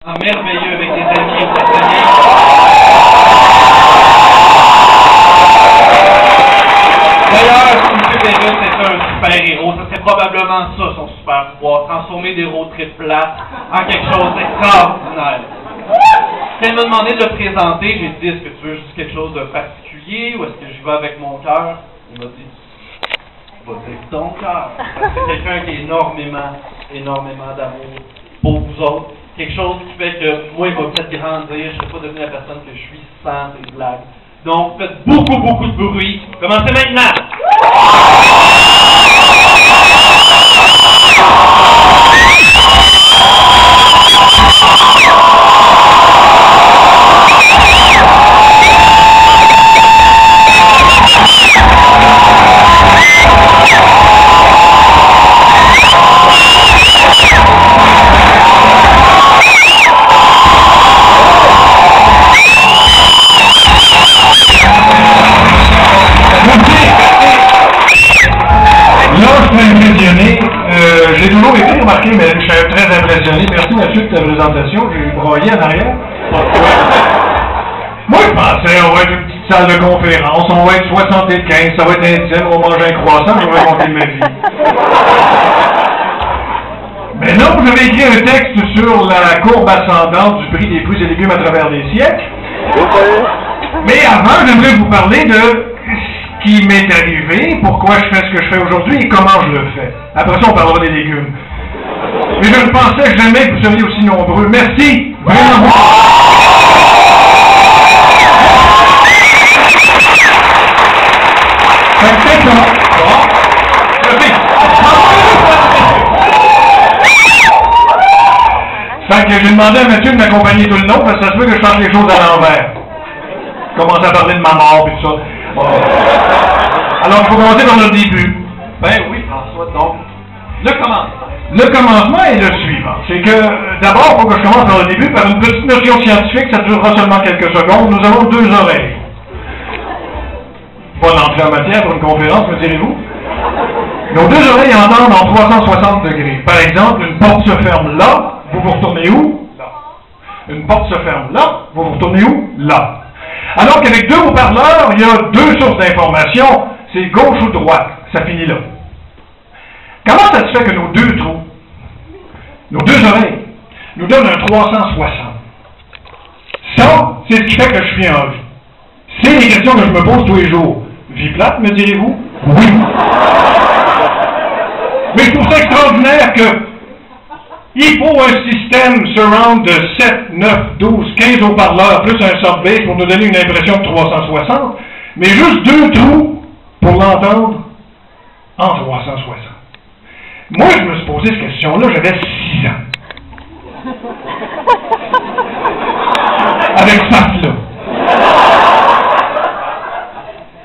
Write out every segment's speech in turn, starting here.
Merveilleux avec des amis. D'ailleurs, Steve Perrus est un super-héros. Ça serait probablement ça, son super-pouvoir. Transformer des road trips plates en quelque chose d'extraordinaire. Quand il m'a demandé de le présenter, j'ai dit, est-ce que tu veux juste quelque chose de particulier ou est-ce que je vais avec mon cœur? Il m'a dit, vas-y ton cœur. C'est quelqu'un qui a énormément d'amour pour vous autres. Quelque chose qui fait que moi, il va peut-être grandir, je ne serai pas devenu la personne que je suis sans ces blagues. Donc, faites beaucoup de bruit. Commencez maintenant! J'ai toujours été remarqué, mais je suis très impressionné. Merci Mathieu de ta présentation. J'ai broyé en arrière. Moi, je pensais, on va être une petite salle de conférence, on va être 75, ça va être intime, on va manger un croissant, je vais raconter ma vie. Mais non, j'avais écrit un texte sur la courbe ascendante du prix des fruits et légumes à travers les siècles. Mais avant, j'aimerais vous parler de ce qui m'est arrivé, pourquoi je fais ce que je fais aujourd'hui et comment je le fais. Après ça, on parlera des légumes. Mais je ne pensais jamais que vous seriez aussi nombreux. Merci! Vraiment! C'est ça. Fait que j'ai demandé à Mathieu de m'accompagner tout le long parce que ça se peut que je fasse les choses à l'envers. Je commence à parler de ma mort et tout ça. Bon. Alors, il faut commencer par le début. Ben oui, François, donc, le commencement. Le commencement est le suivant. C'est que, d'abord, il faut que je commence par le début par une petite notion scientifique, ça durera seulement quelques secondes. Nous avons deux oreilles. Bonne entrée en matière pour une conférence, me direz-vous? Nos deux oreilles entendent en 360 degrés. Par exemple, une porte se ferme là, vous vous retournez où? Là. Une porte se ferme là, vous vous retournez où? Là. Alors qu'avec deux haut-parleurs, il y a deux sources d'information, c'est gauche ou droite. Ça finit là. Comment ça se fait que nos deux trous, nos deux oreilles, nous donnent un 360? Ça, c'est ce qui fait que je suis en vie. C'est les questions que je me pose tous les jours. Vie plate, me direz-vous? Oui. Mais je trouve ça extraordinaire que il faut un système surround de 7, 9, 12, 15 haut-parleurs, plus un sub-bass pour nous donner une impression de 360, mais juste deux trous pour l'entendre en 360. Moi, je me suis posé cette question-là, j'avais 6 ans. Avec ça, là.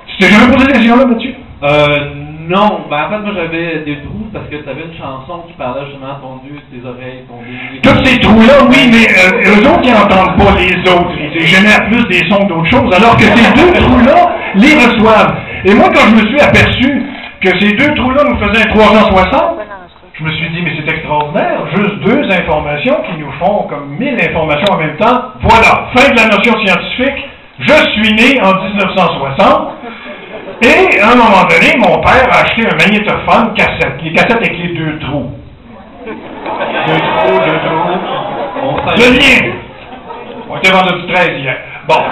Tu t'es jamais posé cette question-là, Mathieu? Non. Ben, en fait, moi, j'avais des trous parce que tu avais une chanson qui parlait justement de ton Dieu, tes oreilles, ton Dieu. Tous ces trous-là, oui, mais eux autres, ils n'entendent pas les autres. Ils génèrent plus des sons d'autres choses, alors que ces deux trous-là les reçoivent. Et moi, quand je me suis aperçu que ces deux trous-là nous faisaient un 360, je me suis dit, mais c'est extraordinaire, juste deux informations qui nous font comme 1000 informations en même temps. Voilà, fin de la notion scientifique, je suis né en 1960, et à un moment donné, mon père a acheté un magnétophone cassette, les cassettes avec les deux trous. Deux trous. Le lien! On était vendredi 13 hier. Bon.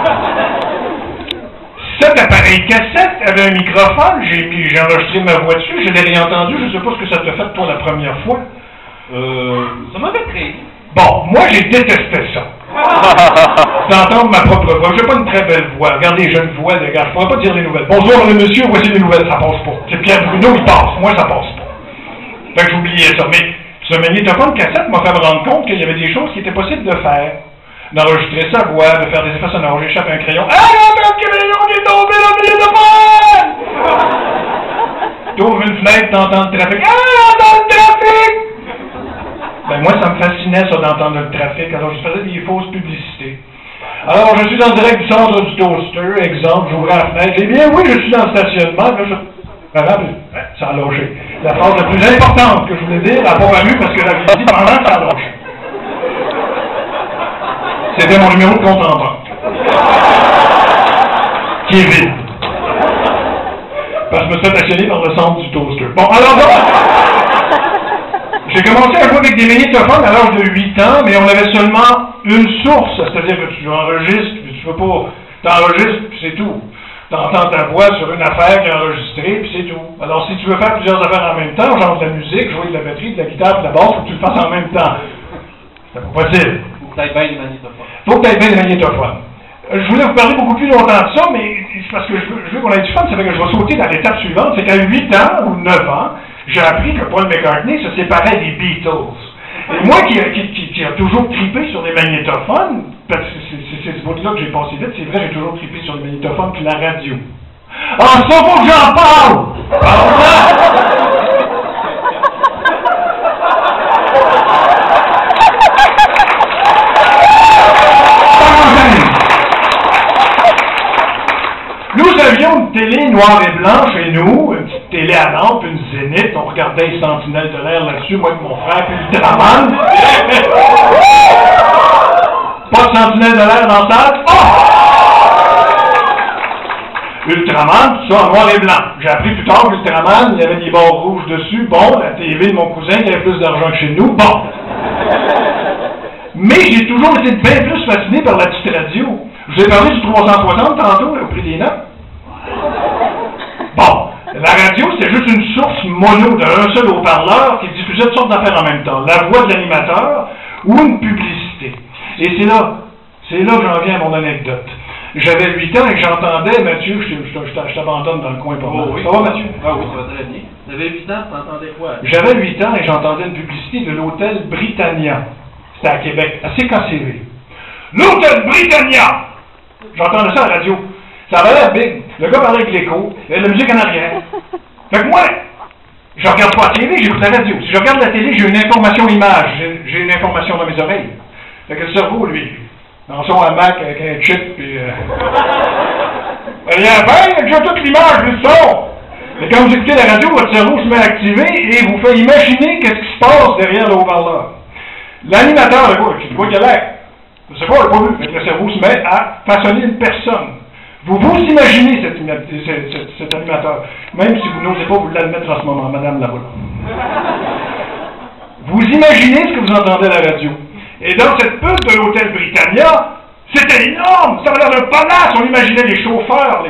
Cet appareil cassette avait un microphone, j'ai enregistré ma voix dessus, je l'ai réentendu, je ne sais pas ce que ça t'a fait toi la première fois. Ça m'avait pris. Bon, moi j'ai détesté ça. D'entendre ma propre voix. J'ai pas une très belle voix. Regardez, j'ai une voix de gars. Je pourrais pas dire les nouvelles. Bonjour le monsieur, voici les nouvelles, ça passe pas. C'est Pierre Bruno, il passe. Moi, ça passe pas. Fait que j'oubliais ça. Mais ce magnétophone cassette m'a fait me rendre compte qu'il y avait des choses qui étaient possibles de faire. D'enregistrer sa voix, de faire des effets sonores. J'échappe un crayon. Ah non, mais le crayon qui est tombé dans le magnétophone! T'ouvres une fenêtre, t'entends le trafic. Ah, dans le trafic! Ben moi, ça me fascinait, ça, d'entendre le trafic. Alors, je faisais des fausses publicités. Alors, je suis en direct du centre du toaster, exemple, j'ouvrais la fenêtre. J'ai dit, bien oui, je suis dans le stationnement. Là, ça a lâché. La phrase la plus importante que je voulais dire, elle n'a pas valu parce que la visite pendant, ça a lâché. C'était mon numéro de compte en banque. Qui est vide. Parce que je me suis stationné dans le centre du toaster. Bon, alors j'ai commencé à jouer avec des magnétophones à l'âge de 8 ans, mais on avait seulement une source, c'est-à-dire que tu enregistres, puis tu peux pas, t'enregistres, puis c'est tout. T'entends ta voix sur une affaire qui est enregistrée, puis c'est tout. Alors si tu veux faire plusieurs affaires en même temps, genre de la musique, jouer de la batterie, de la guitare, de la basse, faut que tu le fasses en même temps. C'est pas possible. Faut que t'ailles bien les magnétophones. Faut que t'ailles bien les magnétophones. Je voulais vous parler beaucoup plus longtemps de ça, mais c'est parce que je veux qu'on ait du fun, ça fait que je vais sauter dans l'étape suivante, c'est qu'à 8 ans ou 9 ans, j'ai appris que Paul McCartney se séparait des Beatles. Et moi qui a toujours trippé sur les magnétophones, parce que c'est ce bout-là que j'ai passé vite, c'est vrai, j'ai toujours trippé sur les magnétophones puis la radio. Ah, ça faut que j'en parle! Nous avions une télé noire et blanche chez nous, une petite télé à lampe, une Zénith, on regardait les Sentinelles de l'air là-dessus, moi et mon frère, puis Ultraman. Pas de Sentinelles de l'air dans la salle. Ultraman, tout ça en noir et blanc. J'ai appris plus tard qu'Ultraman, il y avait des bords rouges dessus. Bon, la TV de mon cousin qui avait plus d'argent que chez nous. Bon. Mais j'ai toujours été bien plus fasciné par la petite radio. Je vous ai parlé du 360 tantôt, là, au prix des notes. Bon, la radio, c'est juste une source mono d'un seul haut-parleur qui diffusait toutes sortes d'affaires en même temps. La voix de l'animateur ou une publicité. Et c'est là que j'en viens à mon anecdote. J'avais 8 ans et j'entendais, Mathieu, je t'abandonne dans le coin pour moi. Oui. Ça va, Mathieu? Ah oui, ça va très bien. Tu avais 8 ans, tu entendais quoi? J'avais 8 ans et j'entendais une publicité de l'hôtel Britannia. C'était à Québec, à CKCV. L'hôtel Britannia! J'entendais ça à la radio. Ça avait l'air big. Le gars parlait avec l'écho, il y avait de la musique en arrière. Fait que moi, je regarde pas la télé, j'écoute la radio. Si je regarde la télé, j'ai une information image, j'ai une information dans mes oreilles. Fait que le cerveau, lui, dans son hamac avec un chip, puis il y a bien, déjà toute l'image du son. Mais quand vous écoutez la radio, votre cerveau se met à activer et vous fait imaginer qu'est-ce qui se passe derrière le haut-parleur. L'animateur, tu vois qu'il y a je sais pas, on l'a pas vu, mais le cerveau se met à façonner une personne. Vous imaginez cet animateur, même si vous n'osez pas vous l'admettre en ce moment, madame là-bas. Vous imaginez ce que vous entendez à la radio. Et dans cette pub de l'hôtel Britannia, c'était énorme, ça avait l'air d'un palace, on imaginait les chauffeurs,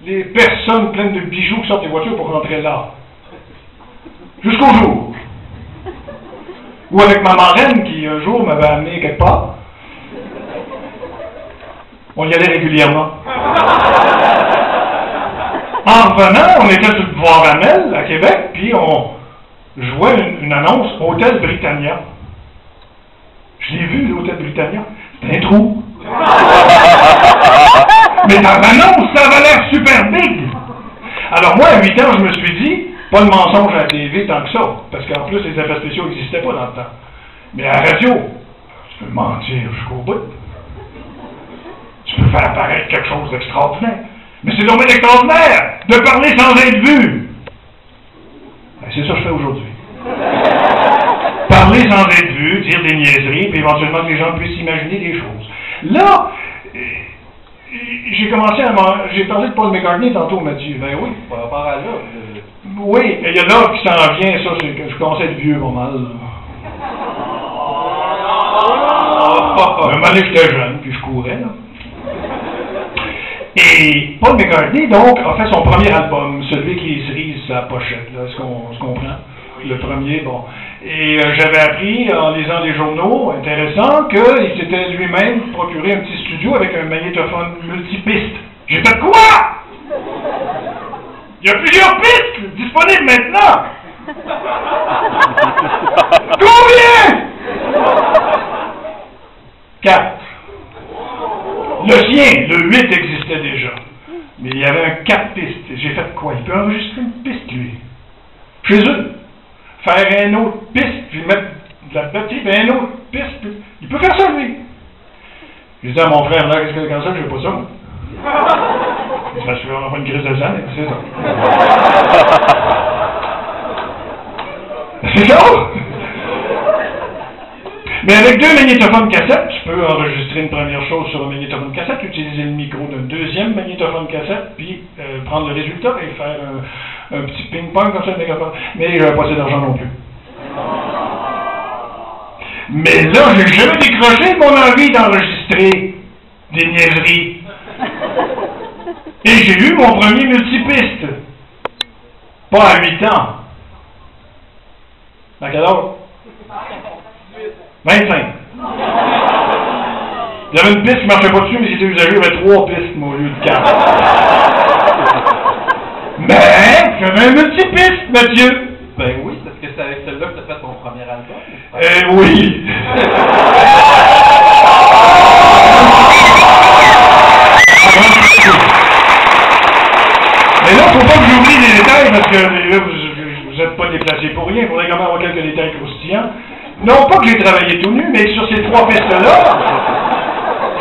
les personnes pleines de bijoux qui sortent des voitures pour rentrer là. Jusqu'au jour. Ou avec ma marraine qui un jour m'avait amené quelque part. On y allait régulièrement. En revenant, on était sur le boulevard Amel, à Québec, puis on jouait une annonce Hôtel Britannia. Je l'ai vu, l'Hôtel Britannia. C'était un trou. Mais dans l'annonce, ça avait l'air super big. Alors moi, à 8 ans, je me suis dit, pas de mensonge à la TV tant que ça, parce qu'en plus, les effets spéciaux n'existaient pas dans le temps. Mais à la radio, tu peux mentir jusqu'au bout. Tu peux faire apparaître quelque chose d'extraordinaire. Mais c'est donc extraordinaire de parler sans être vu. Ben, c'est ça que je fais aujourd'hui. Parler sans être vu, dire des niaiseries, puis éventuellement que les gens puissent imaginer des choses. Là, j'ai commencé à j'ai parlé de Paul McCartney tantôt, Mathieu. Ben oui. Par rapport à là. Oui, il y a là qui s'en vient, ça, c'est que je commence à être vieux pas mal. Un moment donné, j'étais jeune, puis je courais, là. Et Paul McCartney, donc, a fait son premier album, celui qui est cerise sa pochette, là, est-ce qu'on se comprend? Le premier, bon. Et j'avais appris, en lisant des journaux intéressants, qu'il s'était lui-même procuré un petit studio avec un magnétophone multipiste. J'ai fait quoi? Il y a plusieurs pistes disponibles maintenant! Combien? 4. Le sien, le 8 existait déjà. Mais il y avait un 4 pistes. J'ai fait quoi? Il peut enregistrer une piste, lui. Chez eux. Faire une autre piste, puis mettre de la batterie, puis une autre piste. Puis... il peut faire ça, lui. J'ai dit à mon frère, là, qu'est-ce que c'est comme ça? Je fais pas ça, moi. Ça se fait vraiment pas une crise de sang, c'est ça. C'est ça? Mais avec 2 magnétophones cassettes, tu peux enregistrer une première chose sur un magnétophone cassette, utiliser le micro d'un deuxième magnétophone cassette, puis prendre le résultat et faire un petit ping-pong comme ça, mais j'avais pas assez d'argent non plus. Mais là, j'ai jamais décroché mon envie d'enregistrer des niaiseries. Et j'ai eu mon premier multipiste. Pas à 8 ans. À quel âge? 25. Il y avait une piste qui ne marchait pas dessus, mais c'était usagé, il y avait 3 pistes, moi, au lieu de 4. Mais, j'avais un multipiste, Mathieu. Ben oui, parce que c'est avec celle-là que tu as fait ton premier album. Oui. Mais là, il ne faut pas que j'oublie les détails, parce que là, vous n'êtes pas déplacés pour rien. Il faudrait quand même avoir quelques détails croustillants. Non pas que j'ai travaillé tout nu, mais sur ces 3 pistes-là,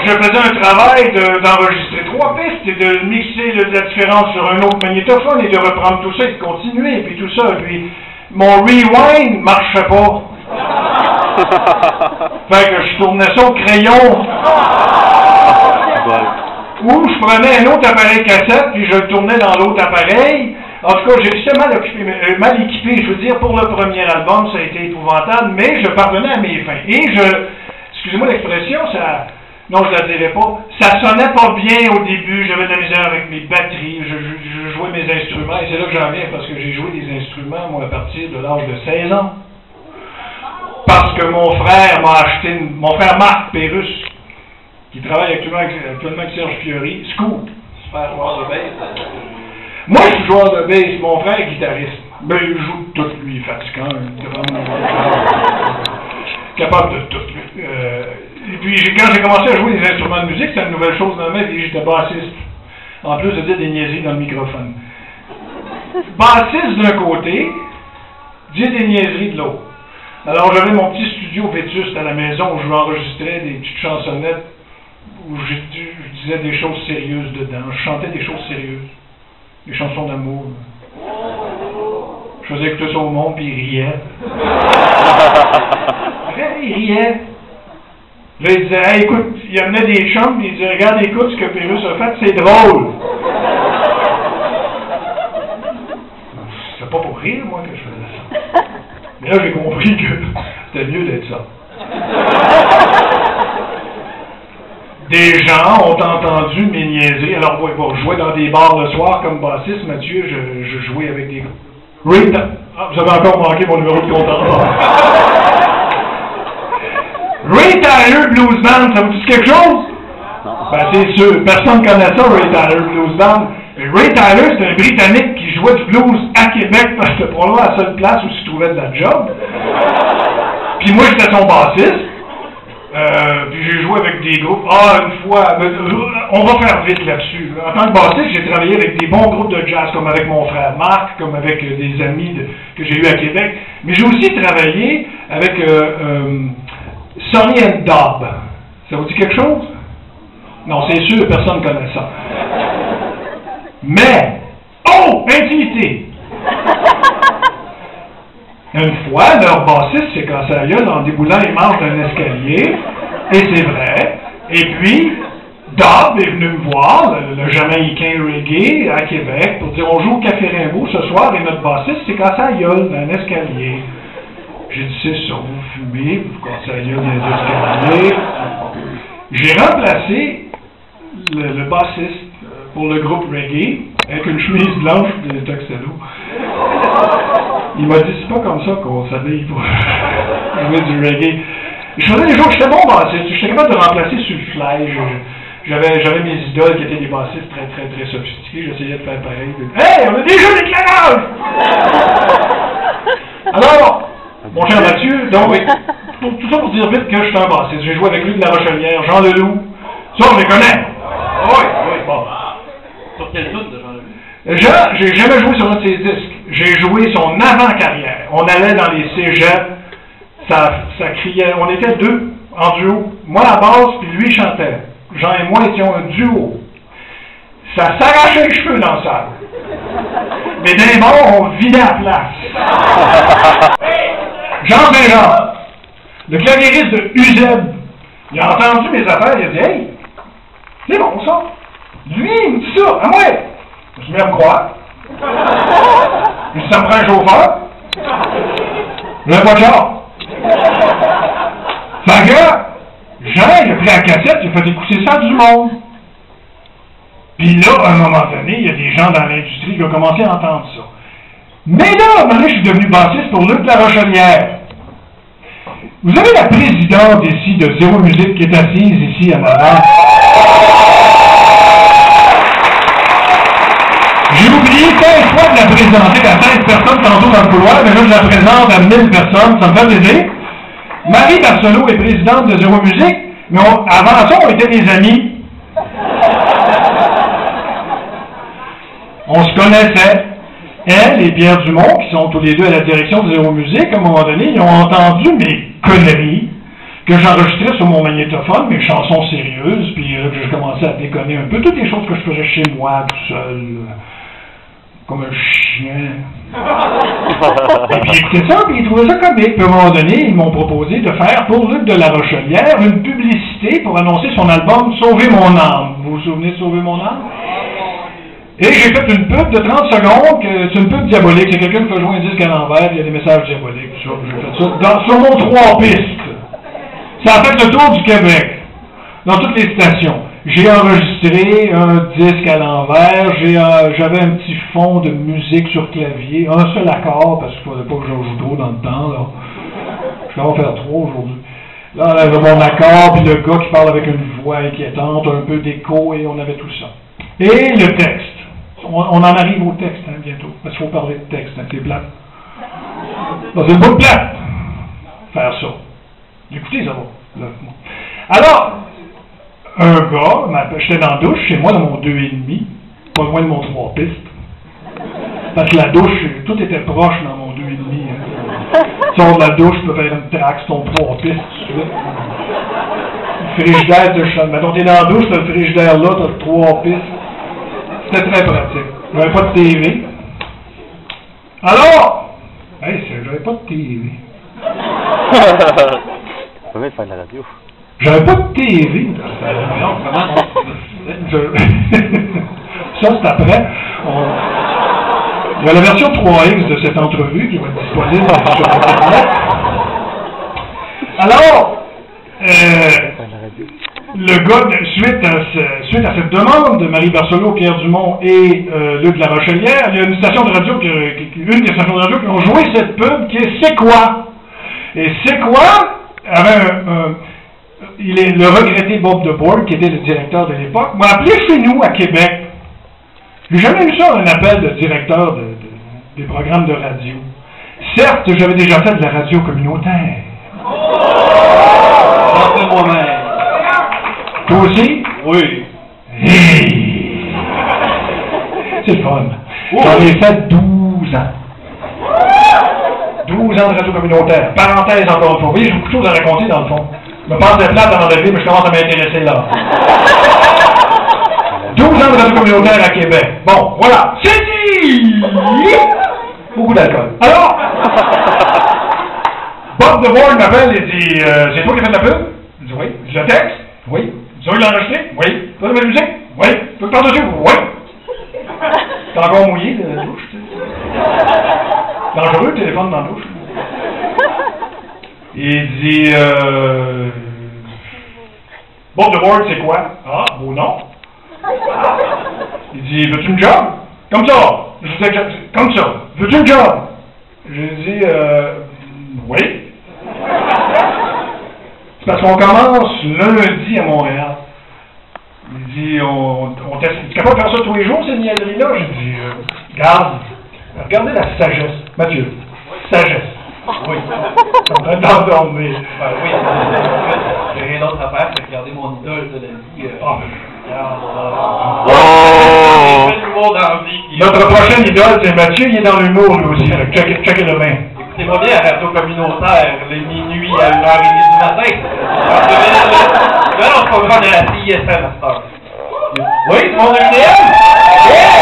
je faisais un travail d'enregistrer 3 pistes et de mixer la différence sur un autre magnétophone et de reprendre tout ça et de continuer, et puis tout ça. Et puis, mon rewind ne marchait pas. Fait que je tournais ça au crayon. Ou je prenais un autre appareil cassette, puis je le tournais dans l'autre appareil. En tout cas, j'étais mal équipé, je veux dire, pour le premier album, ça a été épouvantable, mais je parvenais à mes fins. Et excusez-moi l'expression, non, je la dirais pas, ça sonnait pas bien au début, j'avais de la misère avec mes batteries, je jouais mes instruments, et c'est là que j'en viens, parce que j'ai joué des instruments, moi, à partir de l'âge de 16 ans. Parce que mon frère m'a acheté, mon frère Marc Pérusse, qui travaille actuellement avec Serge Fiori, Scoop. Super joueur de bass. Moi, je suis joueur de bass, mon frère est guitariste. Ben, il joue de tout, lui, fatigant, capable de tout. Et puis, quand j'ai commencé à jouer des instruments de musique, c'était une nouvelle chose dans ma vie, j'étais bassiste. En plus de dire des niaiseries dans le microphone. Bassiste d'un côté, dire des niaiseries de l'autre. Alors, j'avais mon petit studio vétuste à la maison où je enregistrais des petites chansonnettes où je disais des choses sérieuses dedans. Je chantais des choses sérieuses. Des chansons d'amour. Je faisais écouter ça au monde, puis il riait. Il riait. Là, il disait, hey, écoute, il amenait des chums, puis il disait, regarde, écoute ce que Pérusse a fait, c'est drôle. C'est pas pour rire, moi, que je faisais ça. Mais là, j'ai compris que c'était mieux d'être ça. Des gens ont entendu mes niaiseries. Alors, pour jouer dans des bars le soir comme bassiste, Mathieu, je jouais avec des... Vous avez encore manqué mon numéro de compte. Ray Tyler Blues Band, ça vous dit quelque chose? Ben, c'est sûr. Personne ne connaît ça, Ray Tyler Blues Band. Et Ray Tyler, c'est un Britannique qui jouait du blues à Québec parce que c'était probablement la seule place où il trouvait de la job. Puis moi, j'étais son bassiste. Puis j'ai joué avec des groupes. Une fois, on va faire vite là-dessus. En tant que bassiste, j'ai travaillé avec des bons groupes de jazz, comme avec mon frère Marc, comme avec des amis que j'ai eus à Québec. Mais j'ai aussi travaillé avec Sonny and Dobb. Ça vous dit quelque chose? Non, c'est sûr, personne ne connaît ça. Mais, intimité! Une fois, leur bassiste s'est cassé la gueule en déboulant les marches d'un escalier, et c'est vrai. Et puis, Dobb est venu me voir, le Jamaïcain reggae à Québec, pour dire on joue au Café Rimbaud ce soir, et notre bassiste s'est cassé la gueule d'un escalier. J'ai dit c'est ça, vous fumez, vous cassez la gueule d'un escalier. J'ai remplacé le bassiste pour le groupe reggae, avec une chemise blanche et des tuxedos. Il m'a dit, c'est pas comme ça qu'on s'habille pour jouer du reggae. Je faisais des jours que j'étais bon bassiste, j'étais capable de remplacer sur le fly. J'avais mes idoles qui étaient des bassistes très, très, très sophistiqués, j'essayais de faire pareil. Hey, on a déjà l'éclairage! Alors, mon cher Mathieu, donc, tout ça pour dire vite que je suis un bassiste. J'ai joué avec lui de La Rochelière, Jean Leloup. Ça, on les connaît. Oui, bon. Sur quel tune de Jean Leloup? J'ai jamais joué sur un de ses disques. J'ai joué son avant-carrière. On allait dans les cégeps, ça criait. On était deux en duo. Moi à la basse, puis lui il chantait. Jean et moi étions un duo. Ça s'arrachait les cheveux dans la salle. Mais d'un bord, on vidait la place. Jean Saint-Jean, Le claviériste de UZEB, il a entendu mes affaires, il a dit « Hey, c'est bon ça. » Lui, il me dit ça, à moi. Je me suis mis à me croire. Il dit « Ça me prend un chauffeur. » Je n'ai pas de char. Fait que, Jean, il a pris la cassette, il a fait écouter ça à du monde. Puis là, à un moment donné, il y a des gens dans l'industrie qui ont commencé à entendre ça. Mais là, maintenant, je suis devenu bassiste pour Luc La Rochelière. Vous avez la présidente ici de Zéro Musique qui est assise ici en avant. J'ai oublié 15 fois de la présenter à 16 personnes tantôt dans le couloir, mais là, je la présente à 1000 personnes, ça me fait plaisir. Marie Barcelot est présidente de Zéro Musique, mais avant ça, on était des amis. On se connaissait. Elle et Pierre Dumont, qui sont tous les deux à la direction de Zéro Musique, à un moment donné, ils ont entendu mes conneries que j'enregistrais sur mon magnétophone, mes chansons sérieuses, puis que je commençais à déconner un peu, toutes les choses que je faisais chez moi, tout seul, comme un chien. Et puis ils écoutaient ça, puis ils trouvaient ça comique. Puis à un moment donné, ils m'ont proposé de faire pour Luc de La Rochelière une publicité pour annoncer son album « Sauver mon âme ». Vous vous souvenez de « Sauver mon âme » ? Et j'ai fait une pub de 30 secondes, c'est une pub diabolique. C'est quelqu'un qui fait jouer un disque à l'envers, il y a des messages diaboliques. J'ai fait ça sur mon 3 pistes. Ça a fait le tour du Québec, dans toutes les stations. J'ai enregistré un disque à l'envers, j'avais un petit fond de musique sur clavier, un seul accord, parce qu'il ne fallait pas que j'en joue trop dans le temps. Là. Je vais en faire 3 aujourd'hui. Là, on avait mon accord, puis le gars qui parle avec une voix inquiétante, un peu d'écho, et on avait tout ça. Et le texte. On en arrive au texte bientôt, parce qu'il faut parler de texte, c'est plate. C'est une bonne plate, faire ça. Écoutez, ça va. Alors, un gars, j'étais dans la douche, chez moi, dans mon 2,5, pas loin de mon 3 pistes. Parce que la douche, tout était proche dans mon 2,5. Hein. Sors de la douche, tu peux faire une traque sur ton 3 pistes tout de suite. Le frigidaire, mettons, t'es dans la douche, t'as le frigidaire là, t'as le 3 pistes. C'était très pratique. J'avais pas de TV. Alors, j'avais pas de TV. Ça va faire de la radio. J'avais pas de TV. Ça, c'est après. Il y a la version 3X de cette entrevue qui va être disponible sur Internet. Alors, le gars, suite à cette demande de Marie Barcelot, Pierre Dumont et Luc La Rochelière, il y a une station de radio, une des stations de radio qui ont joué cette pub qui est C'est quoi? Et C'est quoi? Avait le regretté Bob DeBoer, qui était le directeur de l'époque, m'a appelé chez nous à Québec. J'ai jamais eu ça, un appel de directeur des programmes de radio. Certes, j'avais déjà fait de la radio communautaire. J'en fais moi-même. Toi aussi? Oui. Hey. C'est le fun. J'en ai fait 12 ans. 12 ans de radio communautaire. Parenthèse encore une fois. Oui, j'ai beaucoup de choses à raconter dans le fond. Je me passe de plate avant d'arriver, mais je commence à m'intéresser là. 12 ans de radio communautaire à Québec. Bon, voilà. C'est dit! Beaucoup d'alcool. Alors, Bob DeBoer m'appelle et dit c'est toi qui as fait la pub? Je dis oui. Je le texte? Oui. Tu veux l'enregistrer? Oui. Tu veux la musique? Oui. Tu veux le par-dessus? Oui. T'es encore mouillé de la douche, tu sais. Dangereux le téléphone dans la douche. Il dit Bob DeBoer, c'est quoi? Ah, beau nom. Il dit veux-tu une job? Comme ça. Je dis comme ça. Veux-tu une job? Je dis oui. C'est parce qu'on commence lundi à Montréal. Il dit, tu es capable de faire ça tous les jours, ces niaiseries-là? J'ai dit, regardez la sagesse. Mathieu, sagesse. Oui. Je suis en train d'endormir. Oui. J'ai rien d'autre à faire que regarder mon idole de la vie. Notre prochaine idole, c'est Mathieu, il est dans l'humour lui aussi. Checkez le main. Écoutez-moi bien à la radio communautaire, les minuit à 1h30 du matin. Là, on se comprend de la CISM à cette heure. Oui, c'est mon UDM? Yeah!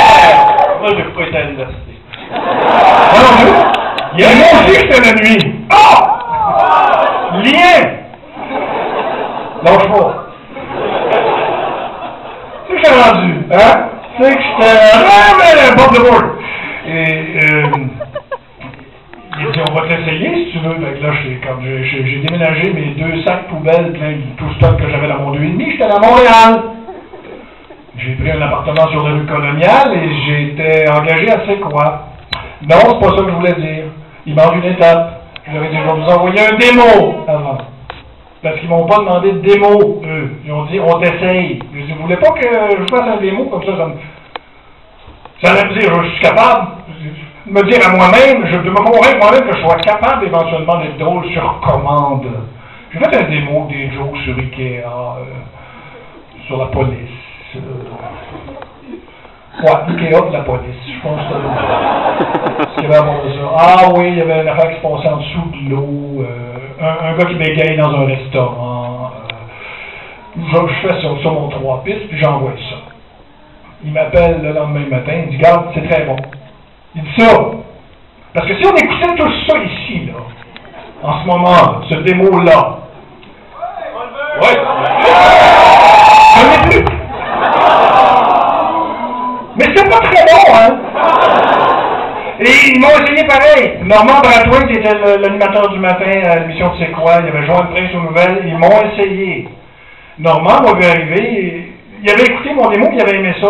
Moi, je n'ai pas été à l'université. Moi non plus. Il y a moi aussi que c'était la nuit. Oh! Lien! Lâche pas. C'est que j'étais rendu, hein? C'est que j'étais... bord de board. Et, il dit, on va te l'essayer si tu veux. Ben là, j'ai déménagé mes 2 sacs poubelles plein de tout stock que j'avais dans mon 2,5. J'étais à Montréal. J'ai pris un appartement sur la rue Coloniale et j'ai été engagé à C'est quoi? Non, c'est pas ça que je voulais dire. Il manque une étape. Je leur ai dit, je vais vous envoyer un démo avant. Parce qu'ils m'ont pas demandé de démo, eux. Ils ont dit, on t'essaye. Je dis, vous voulez pas que je fasse un démo comme ça? Ça allait me dire, je suis capable de me dire à moi-même, de me convaincre moi-même que je sois capable éventuellement d'être drôle sur commande. J'ai fait un démo des jokes sur Ikea, sur la police. Ouais, Ikea de la police, je pense que c'est vraiment ça. Ah oui, il y avait une affaire qui se passait en dessous de l'eau, un gars qui bégaye dans un restaurant. Je fais sur mon 3 pistes, puis j'envoie ça. Il m'appelle le lendemain matin, il dit, garde, c'est très bon. Il dit ça. Parce que si on écoutait tout ça ici, là, en ce moment, ce démo-là, ouais, j'en ai plus. Mais c'est pas très bon, hein? Et ils m'ont essayé pareil. Normand Bradway, qui était l'animateur du matin à l'émission de C'est quoi, il avait joint le prince aux nouvelles, ils m'ont essayé. Normand m'a vu arriver, il avait écouté mon démo, il avait aimé ça.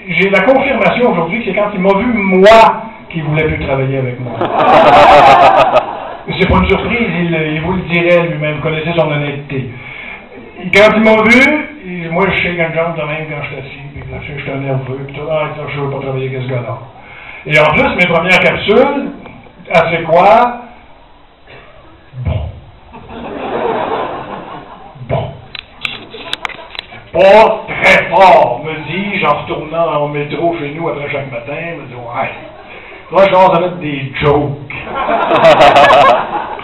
J'ai la confirmation aujourd'hui que c'est quand il m'a vu, moi, qu'il voulait plus travailler avec moi. C'est pas une surprise, il vous le dirait lui-même, connaissez son honnêteté. Quand il m'a vu, moi je sais une jambe de même quand je suis assis, puis là, je suis nerveux, puis tout, je veux pas travailler avec ce gars-là. Et en plus, mes premières capsules, c'est quoi? Bon. Pas très fort, me dis-je en retournant au métro chez nous après chaque matin, me dis ouais. Là, je commence à mettre des jokes.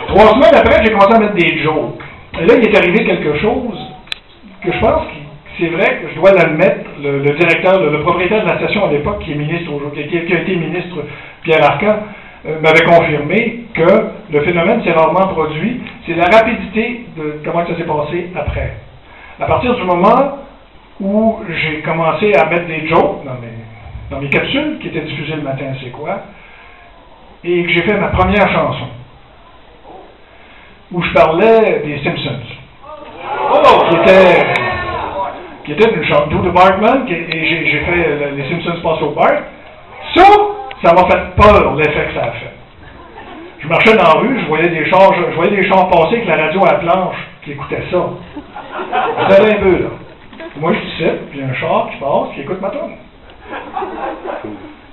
3 semaines après, j'ai commencé à mettre des jokes. Et là, il est arrivé quelque chose que je pense que c'est vrai que je dois l'admettre. Le directeur, le propriétaire de la station à l'époque, qui est ministre aujourd'hui, qui a été ministre, Pierre Arcan, m'avait confirmé que le phénomène s'est rarement produit. C'est la rapidité de comment ça s'est passé après. À partir du moment où j'ai commencé à mettre des jokes dans mes capsules qui étaient diffusées le matin, c'est quoi, et que j'ai fait ma première chanson, où je parlais des Simpsons, qui était une chanson de Bartman, et j'ai fait les Simpsons passent au Bart. Ça m'a fait peur, l'effet que ça a fait. Je marchais dans la rue, je voyais des chars passer avec la radio à la planche, qui écoutaient ça. Vous savez un peu, là. Moi, je suis ici, puis il y a un char qui passe, qui écoute ma tune.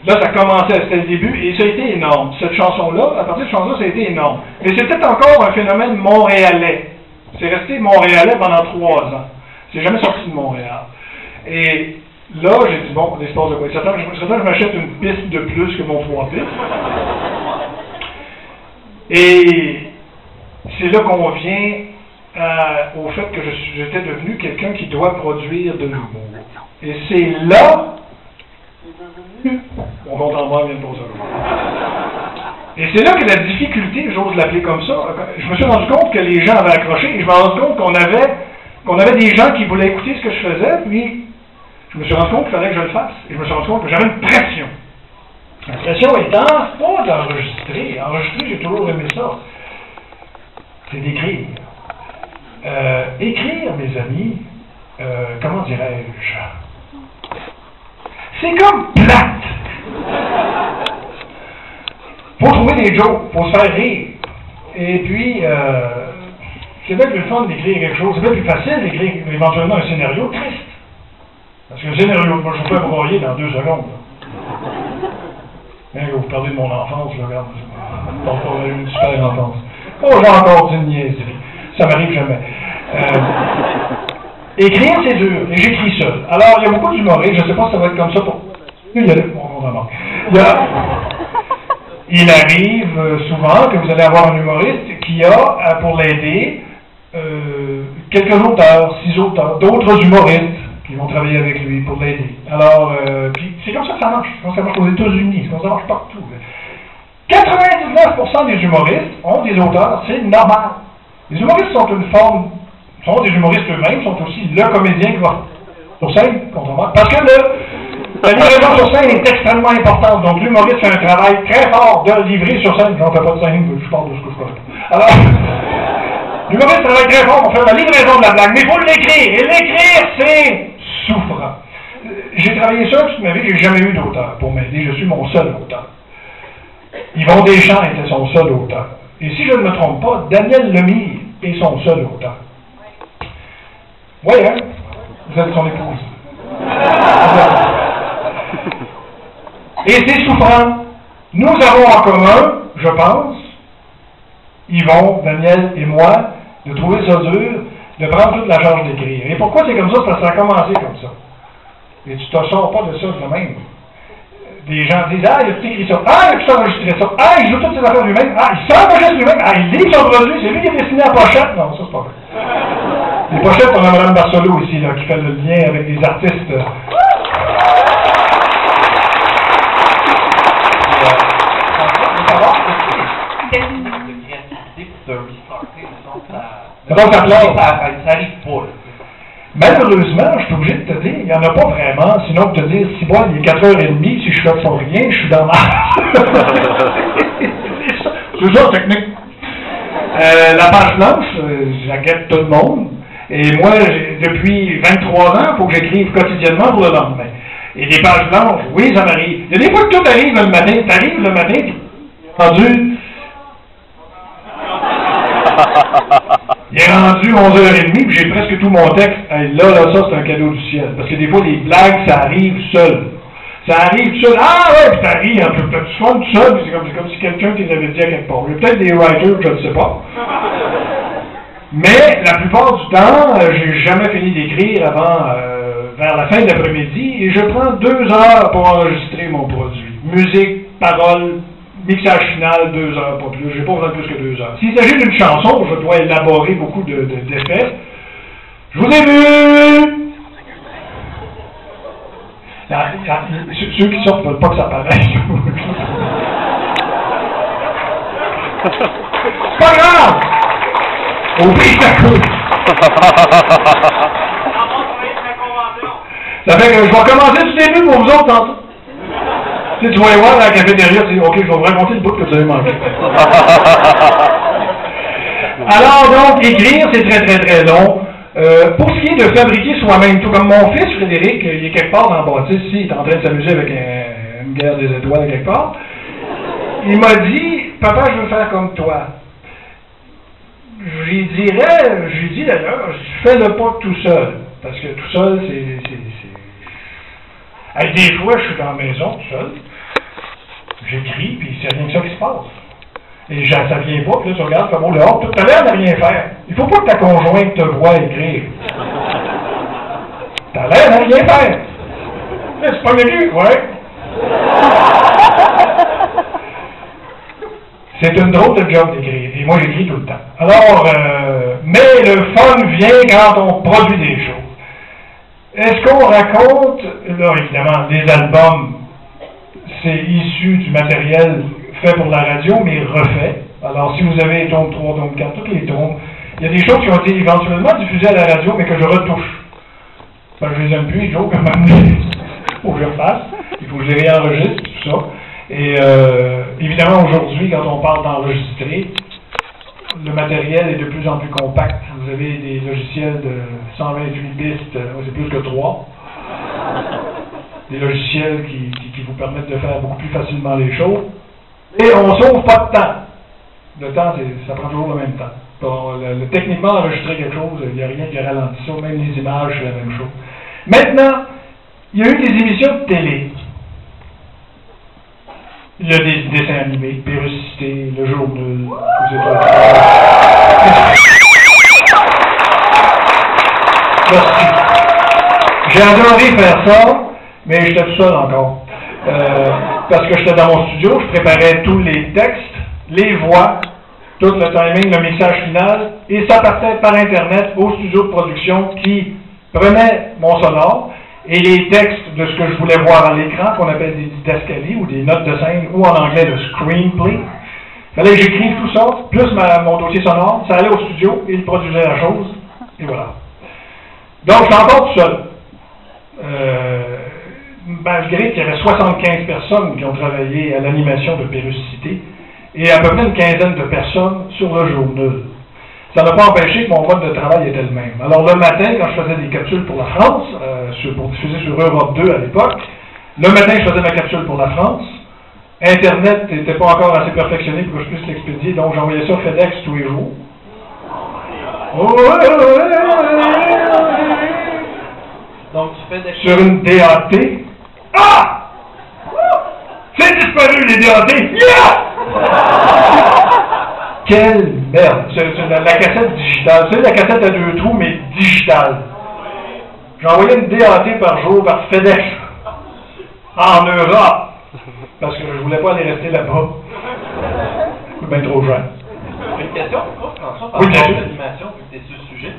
Là, ça commençait, c'était le début, et ça a été énorme. Cette chanson-là, à partir de cette chanson-là, ça a été énorme. Mais c'était encore un phénomène montréalais. C'est resté montréalais pendant 3 ans. C'est jamais sorti de Montréal. Et là, j'ai dit, bon, l'espace de quoi? Je m'achète une piste de plus que mon 3 pistes. Et c'est là qu'on vient au fait que j'étais devenu quelqu'un qui doit produire de l'humour. Et c'est là... Mon compte en banque vient de poser un. Et c'est là que la difficulté, j'ose l'appeler comme ça, je me suis rendu compte que les gens avaient accroché, et je me suis rendu compte qu'on avait des gens qui voulaient écouter ce que je faisais, puis je me suis rendu compte qu'il fallait que je le fasse. Et je me suis rendu compte que j'avais une pression. La pression étant, pas d'enregistrer. Enregistrer, j'ai toujours aimé ça. C'est d'écrire. Écrire, mes amis, comment dirais-je? C'est comme plate. Faut trouver des jokes, faut se faire rire. Et puis, c'est bien plus fun d'écrire quelque chose, c'est bien plus facile d'écrire éventuellement un scénario triste. Parce qu'un scénario, moi je peux me broyer dans 2 secondes. Hein, vous parlez de mon enfance, je regarde. Je parle pas d'une super enfance. Oh, j'ai encore une niaiserie. Ça m'arrive jamais. Écrire, c'est dur, et j'écris seul. Alors, il y a beaucoup d'humoristes, je ne sais pas si ça va être comme ça pour... Il arrive souvent que vous allez avoir un humoriste qui a, pour l'aider, quelques auteurs, 6 auteurs, d'autres humoristes qui vont travailler avec lui pour l'aider. Alors, puis c'est comme ça que ça marche. C'est comme ça que ça marche aux États-Unis, c'est comme ça que ça marche partout. 99% des humoristes ont des auteurs, c'est normal. Les humoristes sont une forme, sont des humoristes eux-mêmes, sont aussi le comédien qui va sur scène, contrairement. Parce que la livraison sur scène est extrêmement importante. Donc l'humoriste fait un travail très fort de livrer sur scène. J'en fais pas de scène, je parle de ce que je fais. Alors, l'humoriste travaille très fort pour faire la livraison de la blague, mais il faut l'écrire. Et l'écrire, c'est souffrant. J'ai travaillé seul toute ma vie, j'ai jamais eu d'auteur pour m'aider. Je suis mon seul auteur. Yvon Deschamps était son seul auteur. Et si je ne me trompe pas, Daniel Lemire est son seul auteur. Oui, hein? Vous êtes son épouse. Et c'est souffrant. Nous avons en commun, je pense, Yvon, Daniel et moi, de trouver ça dur, de prendre toute la charge d'écrire. Et pourquoi c'est comme ça? Parce que ça a commencé comme ça. Et tu te sors pas de ça de même. Des gens disent, ah, il a tout écrit ça. Ah, il a tout enregistré ça. Ah, il joue toutes ses affaires lui-même. Ah, il s'enregistre lui-même. Ah, il livre son produit. C'est lui qui a dessiné la pochette. Non, ça, c'est pas vrai. Les pochettes, on a Mme Barcelot ici, là, qui fait le lien avec des artistes. Donc, ça arrive pas. Malheureusement, je suis obligé de te dire, il n'y en a pas vraiment, sinon de te dire, si moi, il est 4h30, si je fais sans rien, je suis dans ma... C'est ça, technique. La page blanche, j'inquiète tout le monde. Et moi, depuis 23 ans, il faut que j'écrive quotidiennement pour le lendemain. Et les pages blanches, oui, ça m'arrive. Il y a des fois que tout arrive le matin. T'arrives le matin, puis rendu... Il est rendu 11h30, puis j'ai presque tout mon texte. Hey, là, ça, c'est un cadeau du ciel. Parce que des fois, les blagues, ça arrive seul. Ça arrive seul. Ah ouais, puis t'arrives, hein, tu fun tout seul, puis c'est comme si quelqu'un te l'avait dit à quelque part. Il y a peut-être des writers, je ne sais pas. Mais la plupart du temps, j'ai jamais fini d'écrire avant vers la fin de l'après-midi, et je prends 2 heures pour enregistrer mon produit. Musique, paroles, mixage final, 2 heures, pas plus. J'ai pas besoin de plus que 2 heures. S'il s'agit d'une chanson, je dois élaborer beaucoup d'effets. Je vous ai vu! Ceux qui sortent ne veulent pas que ça paraisse. C'est pas grave! Au prix que ça coûte! Ça fait que je vais commencer du début pour vous autres tantôt. Tu vas aller voir à la cafétéria, tu dis, OK, je vais vous raconter le bout que vous avez manqué. Alors, donc, écrire, c'est très, très, très long. Pour ce qui est de fabriquer soi-même, tout comme mon fils, Frédéric, il est quelque part dans la bâtisse, ici, il est en train de s'amuser avec une guerre des étoiles quelque part. Il m'a dit, papa, je veux faire comme toi. Je lui dis d'ailleurs, fais-le pas tout seul. Parce que tout seul, c'est... Des fois, je suis dans la maison tout seul. J'écris, puis c'est rien que ça qui se passe. Et ça vient pas, puis là, tu regardes comme au dehors, tu as l'air de rien faire. Il faut pas que ta conjointe te voie écrire. T'as l'air de rien faire. C'est pas mieux, ouais. C'est une drôle de job d'écrire, et moi j'écris tout le temps. Alors, mais le fun vient quand on produit des choses. Est-ce qu'on raconte, là évidemment, les albums, c'est issu du matériel fait pour la radio, mais refait. Alors si vous avez tome 3, tome 4, toutes les tomes, il y a des choses qui ont été éventuellement diffusées à la radio, mais que je retouche. Parce que je les aime plus, il faut que je le fasse, il faut que je les réenregistre, tout ça. Et évidemment, aujourd'hui, quand on parle d'enregistrer, le matériel est de plus en plus compact. Vous avez des logiciels de 128 bits, c'est plus que 3. Des logiciels qui vous permettent de faire beaucoup plus facilement les choses. Et on ne sauve pas de temps. Le temps, ça prend toujours le même temps. Techniquement, enregistrer quelque chose, il n'y a rien qui ralentit ça. Même les images, c'est la même chose. Maintenant, il y a eu des émissions de télé. Il y a des dessins animés, Pérusité, Le Jour Nul, J'ai adoré faire ça, mais j'étais tout seul encore. Parce que j'étais dans mon studio, je préparais tous les textes, les voix, tout le timing, le mixage final, et ça partait par Internet au studio de production qui prenait mon sonore, et les textes de ce que je voulais voir à l'écran, qu'on appelle des didascalies ou des notes de scène, ou en anglais le screenplay, Il fallait que j'écrive tout ça, plus mon dossier sonore, ça allait au studio, et il produisait la chose, et voilà. Donc, je suis encore tout seul. Je dirais qu'il y avait 75 personnes qui ont travaillé à l'animation de Pérusicité, et à peu près une quinzaine de personnes sur le journal. Ça n'a pas empêché que mon mode de travail était le même. Alors, le matin, quand je faisais des capsules pour la France, pour diffuser sur Europe 2 à l'époque, le matin, je faisais ma capsule pour la France. Internet n'était pas encore assez perfectionné pour que je puisse l'expédier, donc j'envoyais ça FedEx tous les jours. Donc tu fais des... Sur une DAT. Ah! C'est disparu les DAT! Yeah! Quelle merde! C'est la cassette digitale. C'est la cassette à 2 trous, mais digitale. J'envoyais une DAT par jour par FedEx. En Europe. Parce que je ne voulais pas aller rester là-bas. C'est bien trop jeune. Une question pour toi, François, par oui, rapport à l'animation, vu que tu es sur le sujet.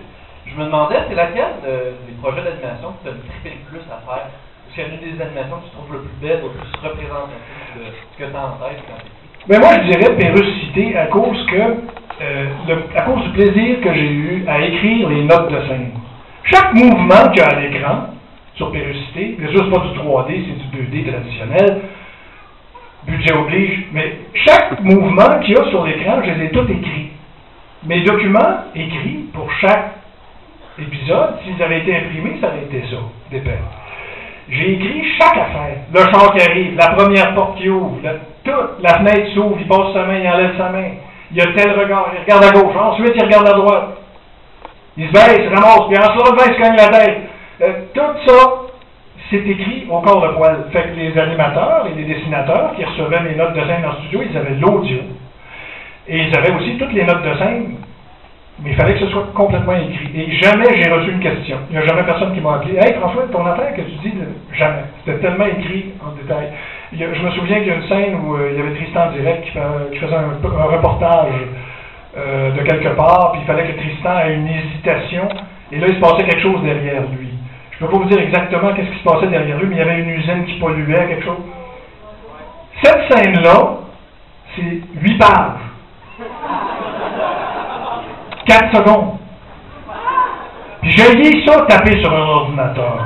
Je me demandais, c'est laquelle des projets d'animation que tu as trippé le plus à faire? Ou s'il y a une des animations que tu trouves le plus belle ou le plus représentative de ce que tu as en tête quand tu es? Mais moi, je dirais Pérusicité à cause à cause du plaisir que j'ai eu à écrire les notes de scène. Chaque mouvement qu'il y a à l'écran, sur Pérusicité, bien sûr, c'est pas du 3D, c'est du 2D traditionnel, budget oblige, mais chaque mouvement qu'il y a sur l'écran, je les ai tous écrits. Mes documents écrits pour chaque épisode, s'ils avaient été imprimés, ça aurait été ça, d'épais. J'ai écrit chaque affaire. Le char qui arrive, la première porte qui ouvre, la fenêtre s'ouvre, il passe sa main, il enlève sa main. Il y a tel regard, il regarde à gauche, ensuite il regarde à droite. Il se baisse, il ramasse, puis en se levant, il se cogne la tête. Tout ça, c'est écrit au corps de poil. Fait que les animateurs et les dessinateurs qui recevaient mes notes de scène en studio, ils avaient l'audio. Et ils avaient aussi toutes les notes de scène, mais il fallait que ce soit complètement écrit. Et jamais j'ai reçu une question. Il n'y a jamais personne qui m'a appelé. Hey François, ton affaire que tu dis, jamais. C'était tellement écrit en détail. Je me souviens qu'il y a une scène où il y avait Tristan Direct qui faisait un reportage de quelque part, puis il fallait que Tristan ait une hésitation, et là il se passait quelque chose derrière lui. Je ne peux pas vous dire exactement qu'est-ce qui se passait derrière lui, mais il y avait une usine qui polluait, quelque chose. Cette scène-là, c'est 8 pages. 4 secondes. Puis j'ai dit ça taper sur un ordinateur.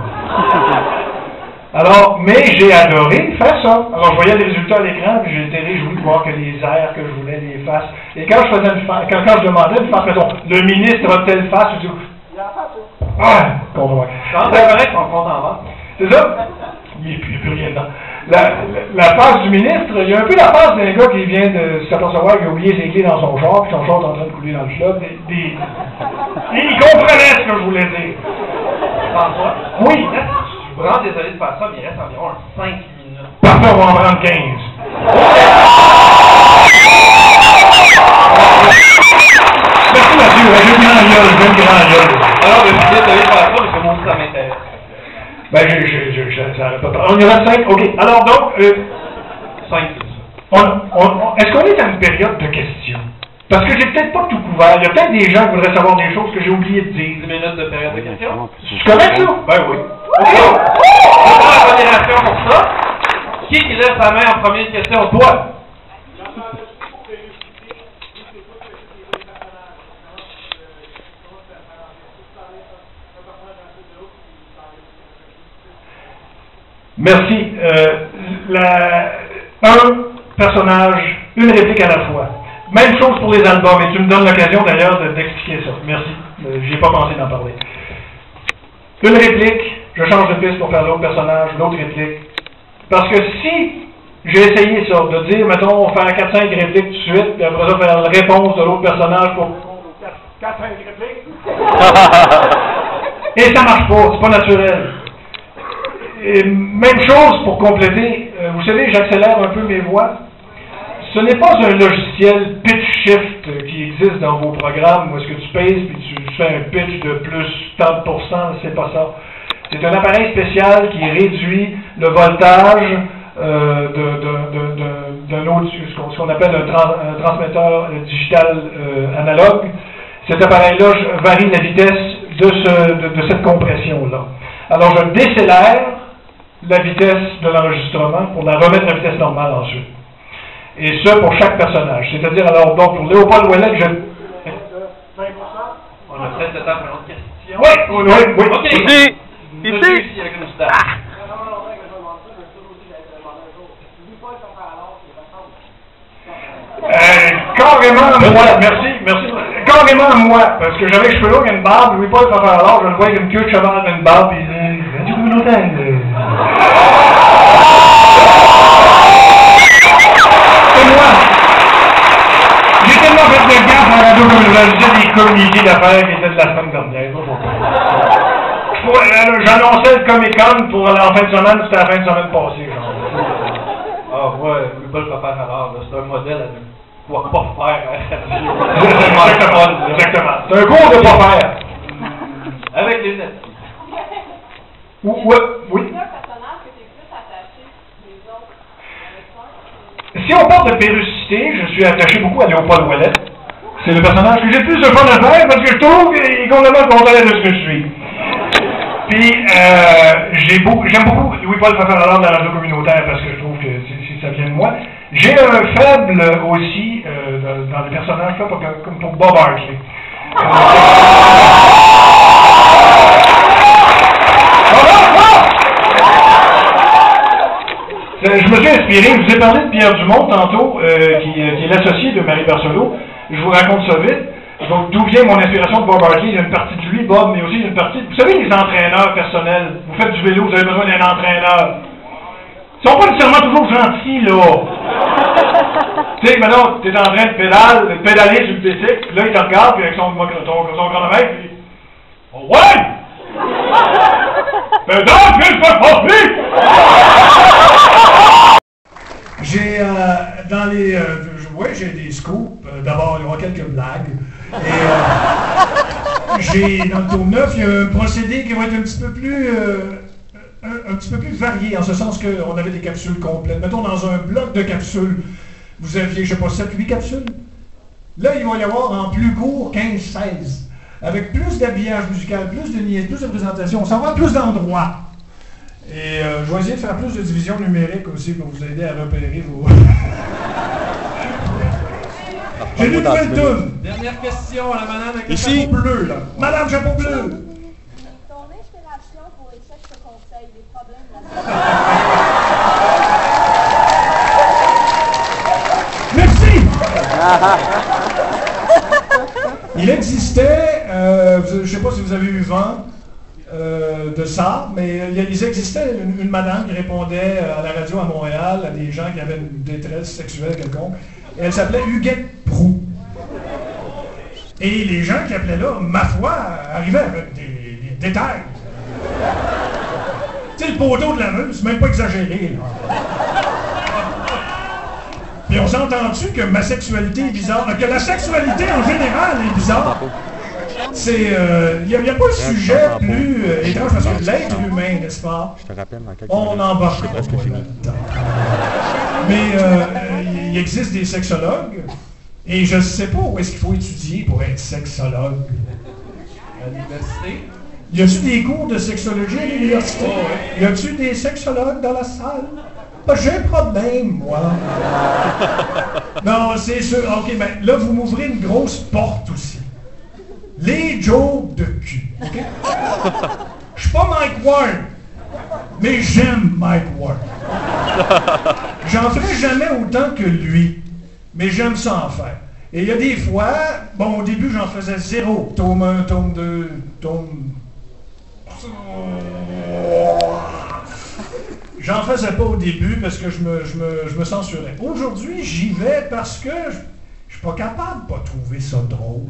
Alors, mais j'ai adoré faire ça. Alors, je voyais les résultats à l'écran, puis j'étais réjoui de voir que les airs que je voulais, les faces. Et quand je faisais quand je demandais une face, mettons, le ministre a telle face, je dis, ah, convaincre. C'est correct qu'on compte en bas. C'est ça? Il n'y a plus rien dedans. La face du ministre, il y a un peu la face d'un gars qui vient de s'apercevoir qu'il a oublié ses clés dans son char, puis son char est en train de couler dans le fleuve. Il comprenait ce que je voulais dire. François? Oui. Je suis vraiment désolé de faire ça, mais il reste environ 5 minutes. Parfait, on va en prendre 15. Merci Mathieu, j'ai une grande gueule, Alors, je suis désolé de faire ça, parce que moi aussi ça m'intéresse. Ben, j'arrête pas. On y en a 5, ok. Alors donc, 5, est-ce qu'on est à une période de questions? Parce que j'ai peut-être pas tout couvert. Il y a peut-être des gens qui voudraient savoir des choses que j'ai oublié de dire. 10 minutes de période de questions. Tu connais ça? Ben oui. Ok. On prend la modération pour ça. Qui lève sa main en première question? Toi. Merci. Un personnage, une réplique à la fois. Même chose pour les albums, et tu me donnes l'occasion d'ailleurs d'expliquer ça. Merci. J'y ai pas pensé d'en parler. Une réplique, je change de piste pour faire l'autre personnage, l'autre réplique. Parce que si j'ai essayé ça, de dire, mettons, on fait 4-5 répliques tout de suite, puis après ça, faire la réponse de l'autre personnage pour 4-5 répliques. Et ça marche pas, c'est pas naturel. Et même chose pour compléter, vous savez, j'accélère un peu mes voix. Ce n'est pas un logiciel pitch shift qui existe dans vos programmes où est-ce que tu pèses puis tu fais un pitch de plus tant de pourcents, c'est pas ça. C'est un appareil spécial qui réduit le voltage d'un autre, ce qu'on appelle un transmetteur digital analogue. Cet appareil-là varie la vitesse de cette compression-là. Alors je décélère la vitesse de l'enregistrement pour la remettre à la vitesse normale ensuite. Et ça pour chaque personnage. C'est-à-dire, alors, donc, pour Léopold Ouellet, je... On a peut-être le temps pour une autre question. Oui. OK. Ici. Monsieur ici avec une moustache. Carrément moi, merci. Carrément moi, parce que j'avais les cheveux longs et une barbe, Louis-Paul Fafaralard, je le voyais avec une queue de cheval et une barbe, il disait, Radio communautaire. C'est moi. J'ai tellement fait de gaffe à la radio communautaire, je disais des communiqués d'affaires qui étaient de la semaine dernière. J'annonçais le Comic-Con pour la fin de semaine, c'était la fin de semaine passée, genre. Ah ouais, Louis-Paul Fafaralard, c'est un modèle à quoi pas faire à la radio. Exactement. C'est un cours de pas faire. Avec les lunettes. Oui. Si on parle de pérusicité, je suis attaché beaucoup à Léopold Ouellet. C'est le personnage que j'ai le plus de fun à faire parce que je trouve qu'il est complètement contraire de ce que je suis. Puis, j'aime beaucoup Louis-Paul Fafaralard de la radio communautaire parce que je trouve que ça vient de moi. J'ai un faible aussi dans les personnages comme pour Bob Hartley. Je me suis inspiré, je vous ai parlé de Pierre Dumont tantôt, qui est l'associé de Marie Bercelot. Je vous raconte ça vite. Donc, d'où vient mon inspiration de Bob Hartley? Il y a une partie de lui, Bob, mais aussi il y a une partie... Vous savez, les entraîneurs personnels, vous faites du vélo, vous avez besoin d'un entraîneur. Ils sont pas nécessairement toujours gentils, là. Tu sais, maintenant, t'es en train de pédaler sur le bicycle, là, il te regarde, puis avec son chronomètre, puis... Oh, ouais! Pédale, puis il fait passer! J'ai, dans les... j'ai des scoops. D'abord, il y aura quelques blagues. Et j'ai, dans le tour 9, il y a un procédé qui va être un petit peu plus varié, en ce sens qu'on avait des capsules complètes. Mettons, dans un bloc de capsules, vous aviez, je sais pas, 7-8 capsules. Là, il va y avoir en plus court 15-16. Avec plus d'habillage musical, plus de niaises, plus de présentation. On s'en va à plus d'endroits. Et je vais essayer de faire plus de division numérique aussi pour vous aider à repérer vos... J'ai une nouvelle toune. Dernière question à la madame avec le chapeau bleu, là. Madame chapeau bleu. Ton inspiration pour les sexes conseils, des problèmes de la Merci. Il existait, je ne sais pas si vous avez eu vent de ça, mais il existait une madame qui répondait à la radio à Montréal à des gens qui avaient une détresse sexuelle quelconque. Et elle s'appelait Huguette Proux. Et les gens qui appelaient là, ma foi, arrivaient avec des détails. Tu sais, le poteau de la Meuse, c'est même pas exagéré, là. Puis on s'entend-tu que ma sexualité est bizarre, que la sexualité en général est bizarre? C'est, il n'y a pas de sujet plus étrange parce que l'être humain, n'est-ce pas? On n'embarque pas là-dedans. Mais il existe des sexologues, et je ne sais pas où est-ce qu'il faut étudier pour être sexologue. À l'université? Y a-tu des cours de sexologie à l'université? Y a-tu des sexologues dans la salle? Ben, j'ai un problème, moi. Non, c'est sûr. OK, ben là, vous m'ouvrez une grosse porte aussi. Les jokes de cul, OK? Je suis pas Mike Ward, mais j'aime Mike Ward. J'en ferai jamais autant que lui, mais j'aime ça en faire. Et il y a des fois, bon, au début, j'en faisais 0. Tome 1, tome 2, tome... J'en faisais pas au début parce que je me censurais. Aujourd'hui, j'y vais parce que je suis pas capable de pas trouver ça drôle.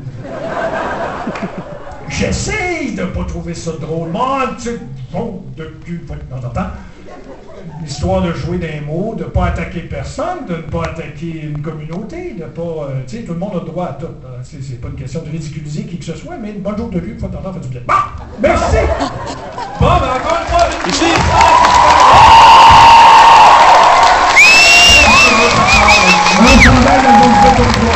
J'essaye de pas trouver ça drôle. Moi, tu sais, bon, depuis de temps en temps, l'histoire de jouer des mots, de ne pas attaquer personne, de ne pas attaquer une communauté, de pas... tu sais, tout le monde a le droit à tout. C'est pas une question de ridiculiser qui que ce soit, mais une bonne joke de cul, une fois de temps en temps, fait du bien. Bon! Merci! Bon, ben encore une fois, ici! Un chandail dans une photo de toi.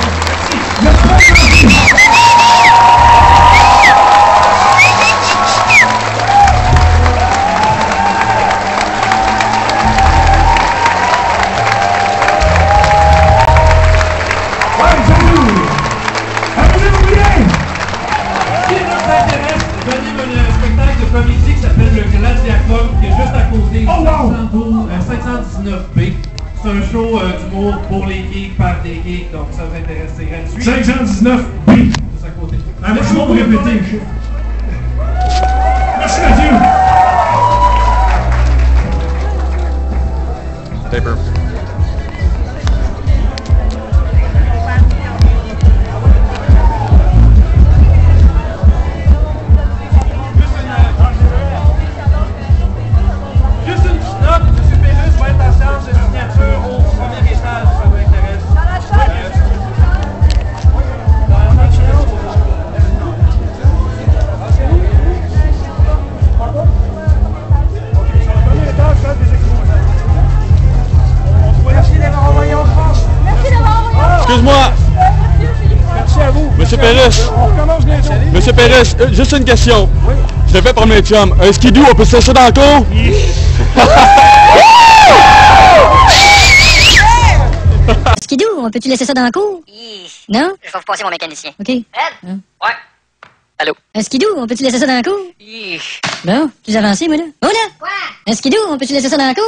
vous 519B. C'est un show d'humour pour les geeks par des geeks, donc ça vous intéresse, c'est gratuit. 519B. Juste à côté. Ah, moi, je vais vous répéter le chiffre. Merci, Mathieu. Paper. Juste une petite note, M. Pérus va être en séance de signature au premier étage, si ça vous intéresse. Dans la salle. Merci d'avoir envoyé en France. Merci d'avoir envoyé. Excuse-moi, Merci à vous. Monsieur Pérus. On recommence bientôt. Monsieur Pérus, juste une question. Je l'ai fait pour mes chums. Un skidoo, on peut se laisser dans le cours? Skidoo, on peut-tu laisser ça dans la cour? Non? Je vais vous passer mon mécanicien. OK. Ed? Hein? Ouais. Allô? Un skidoo, on peut-tu laisser ça dans la cour? Bon, plus avancé, moi, là. Oh, là! Quoi? Un skidoo, on peut-tu laisser ça dans la cour?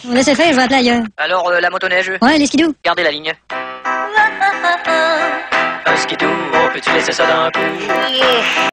On laisse faire, je vais appeler ailleurs. Alors, la motoneige? Ouais, les skidoo. Gardez la ligne. Un skidoo, oh, peux-tu laisser ça dans le cou?